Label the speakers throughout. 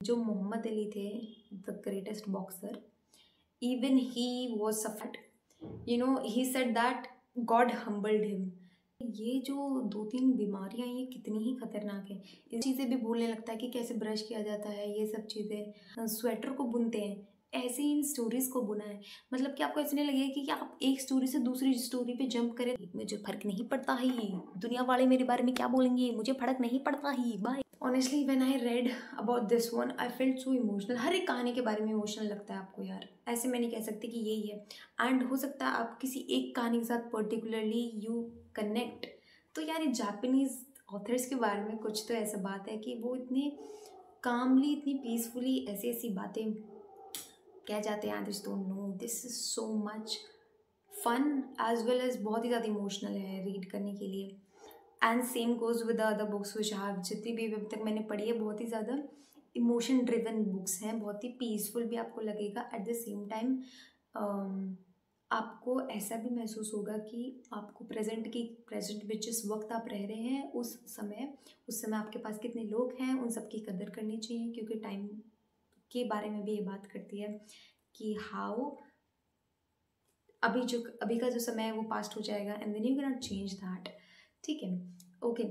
Speaker 1: जो Muhammad Ali थे, the greatest boxer, even he was suffered, he said that God humbled him. ये जो 2-3 बीमारियां ये कितनी ही खतरनाक है। इन चीज़ें भी भूलने लगता है कि कैसे ब्रश किया जाता है, ये सब चीज़ें। स्वेटर को बुनते हैं, ऐसे ही इन स्टोरीज को बुना है। मतलब कि आपको ऐसे नहीं लगेगा कि आप एक स्टोरी से दूसरी स्टोरी पे जंप करें। मुझे फर्क नहीं पड़ता ही, दुनिया वाले मेरे बारे में क्या बोलेंगे, मुझे फर्क नहीं पड़ता ही, bye. Honestly when I read about this one I felt so emotional. हर एक कहानी के बारे में इमोशनल लगता है आपको यार, ऐसे मैं नहीं कह सकती कि यही है। एंड हो सकता है आप किसी एक कहानी के साथ पर्टिकुलरली यू कनेक्ट। तो यार ये जापानीज ऑथर्स के बारे में कुछ तो ऐसा बात है कि वो इतने कामली, इतनी पीसफुली ऐसी ऐसी बातें कह जाते हैं। I just don't know, this is so much fun as well as बहुत ही ज़्यादा इमोशनल है रीड करने के लिए। And same goes with the other books which have, जितनी भी अभी तक मैंने पढ़ी है, बहुत ही ज़्यादा इमोशन ड्रिवन बुक्स हैं, बहुत ही पीसफुल भी आपको लगेगा। एट द सेम टाइम आपको ऐसा भी महसूस होगा कि आपको प्रेजेंट में जिस वक्त आप रह रहे हैं उस समय आपके पास कितने लोग हैं, उन सब की कदर करनी चाहिए। क्योंकि टाइम के बारे में भी ये बात करती है कि हाउ अभी का जो समय है वो पास्ट हो जाएगा and then you can not change that. ठीक है, okay.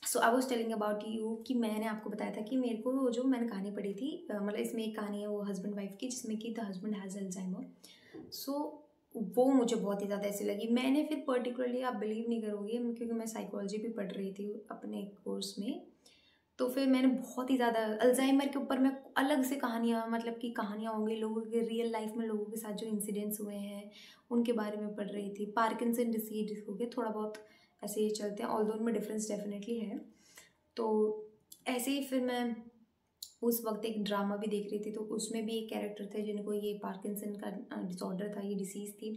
Speaker 1: So I was telling about you कि मैंने आपको बताया था कि मेरे को जो मैंने कहानी पढ़ी थी, मतलब इसमें एक कहानी है वो हस्बैंड वाइफ की, जिसमें कि द हस्बैंड हैज़ अल्जाइमर। सो वो मुझे बहुत ही ज़्यादा ऐसी लगी। मैंने फिर पर्टिकुलरली, आप बिलीव नहीं करोगे, क्योंकि मैं साइकोलॉजी भी पढ़ रही थी अपने कोर्स में, तो फिर मैंने बहुत ही ज़्यादा अल्जाइमर के ऊपर मैं अलग से कहानियाँ, मतलब कि कहानियाँ होंगी लोगों के रियल लाइफ में लोगों के साथ जो इंसिडेंट्स हुए हैं उनके बारे में पढ़ रही थी। पार्किंसन डिसीज हो गया, थोड़ा बहुत ऐसे ही चलते हैं, ऑल्दो उनमें डिफरेंस डेफिनेटली है। तो ऐसे ही फिर मैं उस वक्त एक ड्रामा भी देख रही थी, तो उसमें भी एक कैरेक्टर थे जिनको ये पार्किंसन का डिसऑर्डर था, ये डिसीज़ थी।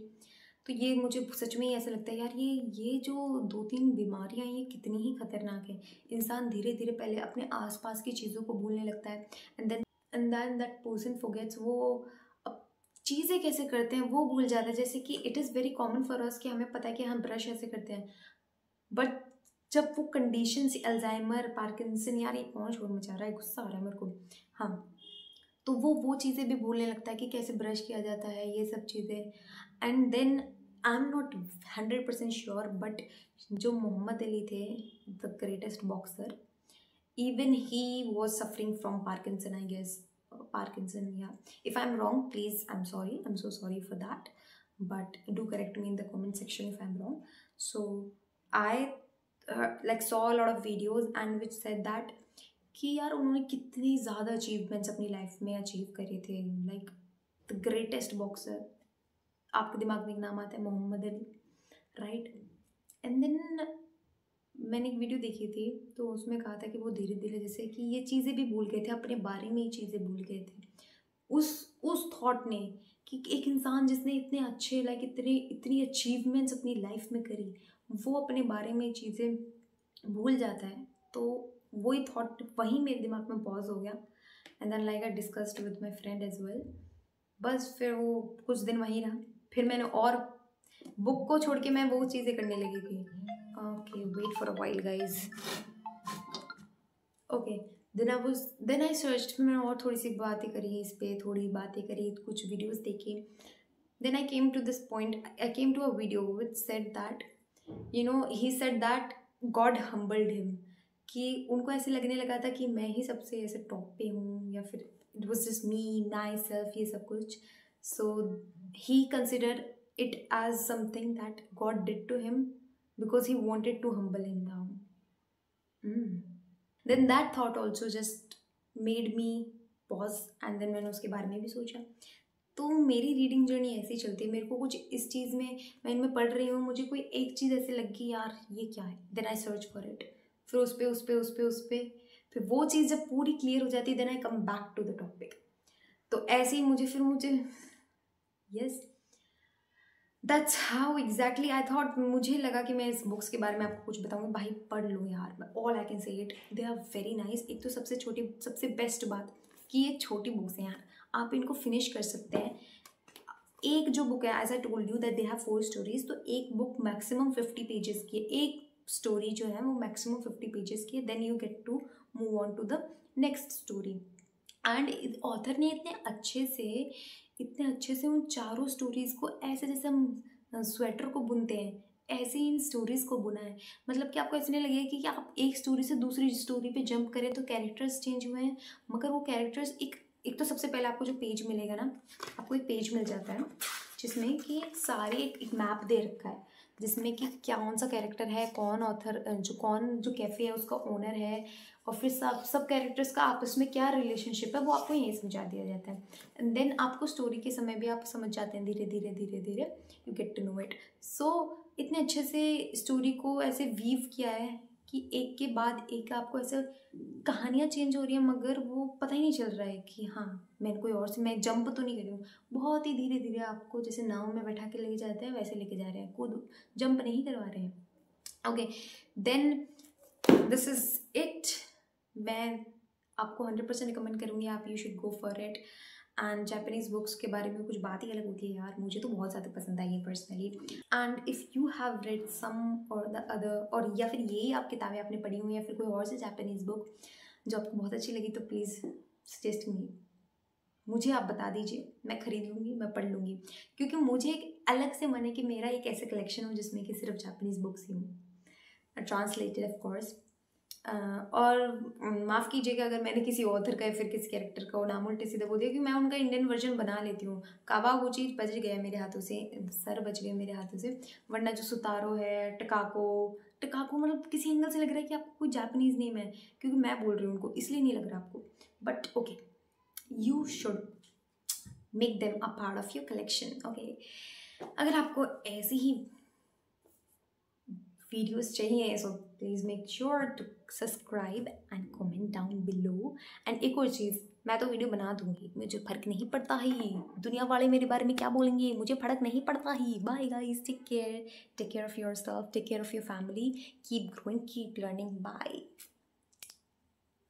Speaker 1: तो ये मुझे सच में ही ऐसा लगता है यार, ये जो 2-3 बीमारियां ये कितनी ही खतरनाक है। इंसान धीरे धीरे पहले अपने आसपास की चीज़ों को भूलने लगता है and then that person forgets. वो अब चीज़ें कैसे करते हैं वो भूल जाता है। जैसे कि it is very common for us कि हमें पता है कि हम ब्रश ऐसे करते हैं, बट जब वो कंडीशन से अल्जाइमर, पार्किंसन, यार ये कौन शोर मचा रहा है, गुस्सा आ रहा है मेरे को, हाँ, तो वो चीज़ें भी भूलने लगता है कि कैसे ब्रश किया जाता है, ये सब चीज़ें। And then I am not 100% sure, but जो मोहम्मद अली थे, the greatest boxer, even he was suffering from Parkinson, I guess Parkinson, या if I am wrong please I am sorry, I am so sorry for that, but do correct me in the comment section if I am wrong. So I like saw a lot of videos and which said that कि यार उन्होंने कितनी ज़्यादा achievements अपनी life में achieve करे थे, like the greatest boxer. आपके दिमाग में एक नाम आता है Muhammad Ali, right? And then मैंने एक वीडियो देखी थी, तो उसमें कहा था कि वो धीरे धीरे जैसे कि ये चीज़ें भी भूल गए थे, अपने बारे में ही चीज़ें भूल गए थे। उस थॉट ने कि एक इंसान जिसने इतने अच्छे, लाइक इतनी अचीवमेंट्स अपनी लाइफ में करी, वो अपने बारे में चीज़ें भूल जाता है। तो वही थॉट वहीं मेरे दिमाग में पॉज हो गया and then like I discussed with my friend as well. बस फिर वो कुछ दिन वहीं रहा, फिर मैंने और बुक को छोड़ के मैं वो चीज़ें करने लगी थी। Okay, wait for a while guys. Okay, then I search, फिर मैंने और थोड़ी सी बातें करी इस पर, थोड़ी बातें करी, कुछ वीडियोज़ देखी। Then I came to this point, I came to a video which said that he said that God humbled him, कि उनको ऐसे लगने लगा था कि मैं ही सबसे ऐसे टॉप पे हूँ, या फिर it was just me, myself, ये सब कुछ। So he consider it as something that God did to him because he wanted to humble him down. Then that thought also just made me pause and then मैंने उसके बारे में भी सोचा। तो मेरी रीडिंग जर्नी ऐसी चलती है, मेरे को कुछ इस चीज़ में, मैं इनमें पढ़ रही हूँ, मुझे कोई एक चीज़ ऐसे लगी यार ये क्या है, then I search for it, फिर उस पर फिर वो चीज़ जब पूरी क्लियर हो जाती है then I come back to the topic. तो ऐसे ही मुझे yes, that's how exactly I thought. मुझे लगा कि मैं इस बुक्स के बारे में आपको कुछ बताऊँगी, भाई पढ़ लो यार, all I can say it, they are very nice. एक तो सबसे बेस्ट बात कि ये छोटी बुक्स हैं यार, आप इनको फिनिश कर सकते हैं। एक जो बुक है, as I told you that they have 4 stories, तो एक बुक मैक्सिमम 50 पेजेस की है, एक स्टोरी जो है वो मैक्सिमम 50 पेजेस की है, then you get to move on to the next story. And author ने इतने अच्छे से उन चारों स्टोरीज़ को ऐसे जैसे हम स्वेटर को बुनते हैं ऐसे ही इन स्टोरीज़ को बुना है। मतलब कि आपको ऐसे नहीं लगेगा कि आप एक स्टोरी से दूसरी स्टोरी पे जंप करें तो कैरेक्टर्स चेंज हुए हैं, मगर वो कैरेक्टर्स एक तो सबसे पहले आपको जो पेज मिलेगा ना, आपको एक पेज मिल जाता है जिसमें कि सारे एक मैप दे रखा है जिसमें कि कौन सा कैरेक्टर है, कौन ऑथर जो कैफ़े है उसका ओनर है, और फिर सब कैरेक्टर्स का आपस में क्या रिलेशनशिप है वो आपको यही समझा दिया जाता है। एंड देन आपको स्टोरी के समय भी आप समझ जाते हैं, धीरे धीरे धीरे धीरे you get to know it. So इतने अच्छे से स्टोरी को ऐसे वीव किया है कि एक के बाद एक आपको ऐसे कहानियाँ चेंज हो रही हैं, मगर वो पता ही नहीं चल रहा है कि हाँ मैंने कोई और से मैं जंप तो नहीं कर रही हूँ। बहुत ही धीरे धीरे आपको जैसे नाव में बैठा के लेके जाते हैं वैसे लेके जा रहे हैं, कूद जंप नहीं करवा रहे हैं। Okay, then this is it. मैं आपको 100% रिकमेंड करूँगी, आप you should go for it. And Japanese books के बारे में कुछ बात ही अलग होती है यार, मुझे तो बहुत ज़्यादा पसंद आई है personally. And if you have read some और द अदर, और या फिर यही आप किताबें आपने पढ़ी हुई या फिर कोई और से जापानीज़ बुक जो आपको बहुत अच्छी लगी, तो प्लीज़ सजेस्ट मी, मुझे आप बता दीजिए, मैं खरीद लूँगी, मैं पढ़ लूँगी। क्योंकि मुझे एक अलग से मन है कि मेरा एक ऐसे कलेक्शन हो जिसमें कि सिर्फ जापानीज़ बुक्स ही हों, ट्रांसलेटेड ऑफ कोर्स। और माफ़ कीजिएगा अगर मैंने किसी ऑथर का या फिर किसी कैरेक्टर का नाम उल्टे सीधे बोल दिया, कि मैं उनका इंडियन वर्जन बना लेती हूँ। कावागुची बच गया मेरे हाथों से, सर बच गए मेरे हाथों से, वरना जो सुतारो है, टिकाको मतलब किसी एंगल से लग रहा है कि आपको कोई जापानीज़ नेम है, क्योंकि मैं बोल रही हूँ उनको इसलिए नहीं लग रहा आपको, but okay, you should make them a part of your collection. Okay, अगर आपको ऐसी ही वीडियोस चाहिए so please make sure to subscribe and comment down below. And एक और चीज़, मैं तो वीडियो बना दूंगी, मुझे फ़र्क नहीं पड़ता ही दुनिया वाले मेरे बारे में क्या बोलेंगे, मुझे फ़र्क नहीं पड़ता ही। Bye guys, take care of yourself, take care of your family, keep growing, keep learning, bye.